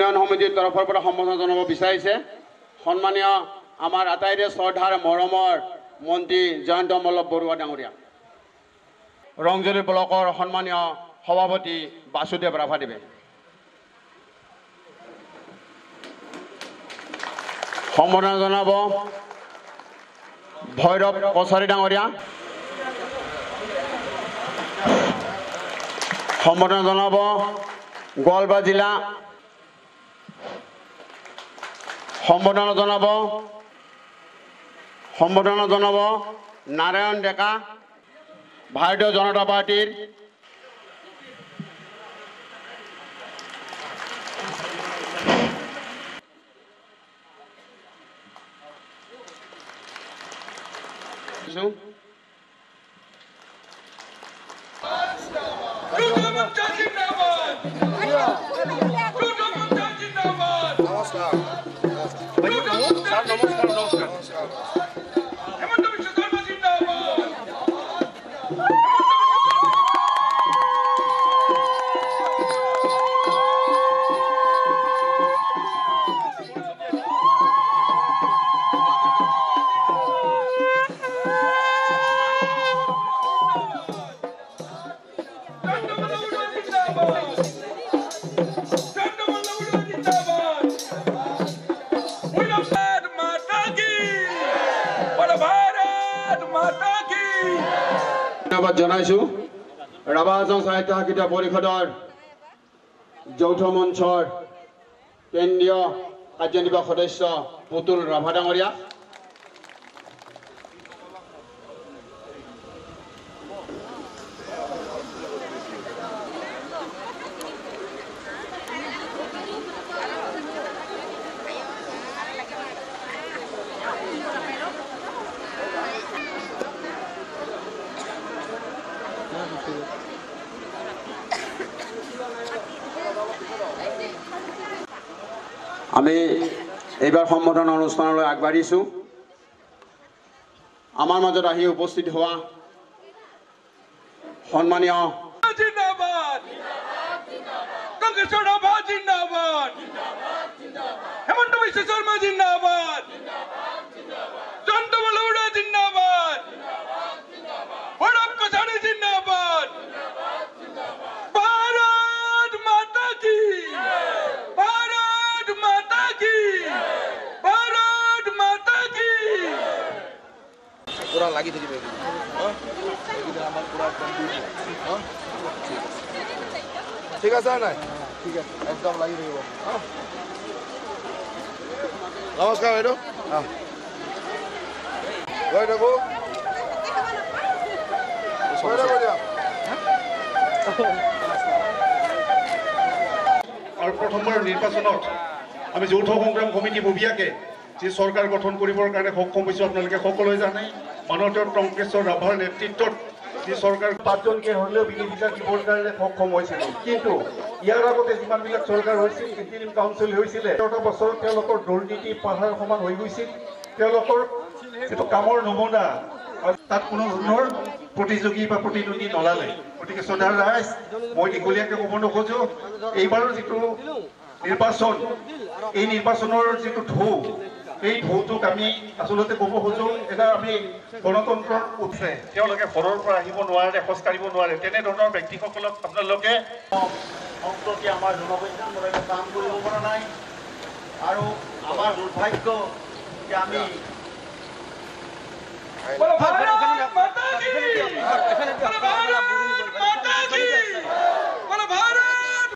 উন্নয়ন সমিতিৰ তৰফৰ পৰা সম্বোধন জনাব বিচাৰিছে সন্মানীয় আমাৰ আটাইৰে শ্ৰদ্ধাৰ মৰমৰ মন্ত্ৰী জয়ন্ত মল্লভ বৰুৱা ডাঙৰীয়া, ৰংজলী ব্লকৰ সন্মানীয় সভাপতি বাসুদেৱ ৰাভাদেৱে, সম্বোধন জনাব ভৈৰৱ কছাৰী ডাঙৰীয়া, সম্বোধন জনাব গোৱালপাৰা জিলা, সম্বোধন জনাব নাৰায়ণ ডেকা ভাৰতীয় জনতা পাৰ্টিৰ, ধন্যবাদ জনাইছো। ৰাভা হাজং সাহিত্য সাহিত্য পৰিষদৰ যৌথ মঞ্চৰ কেন্দ্ৰীয় কাৰ্যনিৰ্বাহক সদস্য পুতুল ৰাভা ডাঙৰীয়া, আমি এইবাৰ সম্বোধন অনুষ্ঠানলৈ আগবাঢ়িছোঁ। আমাৰ মাজত আহি উপস্থিত হোৱা সন্মানীয় জিন্দাবাদ, কংগ্ৰেছৰ ৰাভা জিন্দাবাদ, হেমন্ত বিশ্ব শৰ্মা জিন্দাবাদ, জয়ন্ত মল্লভ বৰুৱা জিন্দাবাদ, ভৈৰৱ কছাৰী জিন্দাবাদ, ভাৰত মাতা কি, ভাৰত মাতা কি, ভাৰত মাতা কি। পুরা লাগি থাকিব ঠিক আছে নাই? ঠিক আছে, একদম লাগি থাকিব। নমস্কাৰ বাইদেউ, গৈ থাকো আৰু প্ৰথমবাৰ নিৰ্বাচনত আমি যৌথ সংগ্ৰাম কমিটি ববীয়াকে যি চৰকাৰ গঠন কৰিবৰ কাৰণে সক্ষম হৈছোঁ। আপোনালোকে সকলোৱে জানে মাননীয় টংকেশ্বৰ ৰাভাৰ নেতৃত্বত যি চৰকাৰ 5জনকে হ'লেও বিনিয়োগ দিবৰ কাৰণে সক্ষম হৈছিল। কিন্তু ইয়াৰ আগতে যিমানবিলাক চৰকাৰ হৈছিল, ইণ্টাৰিম কাউন্সিল হৈছিলে, 14 বছৰত তেওঁলোকৰ দুৰ্নীতি পাহাৰ সমান হৈ গৈছিল। তেওঁলোকৰ যিটো কামৰ নমুনা তাত কোনো ধৰণৰ প্ৰতিযোগী বা প্ৰতিদ্বন্দ্বী নলালে। গতিকে শ্ৰদ্ধাৰ ৰাইজ, মই দীঘলীয়াকৈ ক'ব নোখোজো। এইবাৰৰ যিটো নিৰ্বাচন, এই নিৰ্বাচনৰ যিটো ঢৌ, এই ঢৌটোক আমি আচলতে ক'ব খোজো এটা আমি গণতন্ত্ৰৰ উৎসে। তেওঁলোকে ঘৰৰ পৰা আহিব নোৱাৰে, খোজ কাঢ়িব নোৱাৰে, তেনেধৰণৰ ব্যক্তিসকলক আপোনালোকে সম্প্ৰতি আমাৰ জনসংখ্যাৰ কাম কৰিব পৰা নাই। আৰু আমাৰ দুৰ্ভাগ্য যে আমি ভাৰত মাতা কি, ভাৰত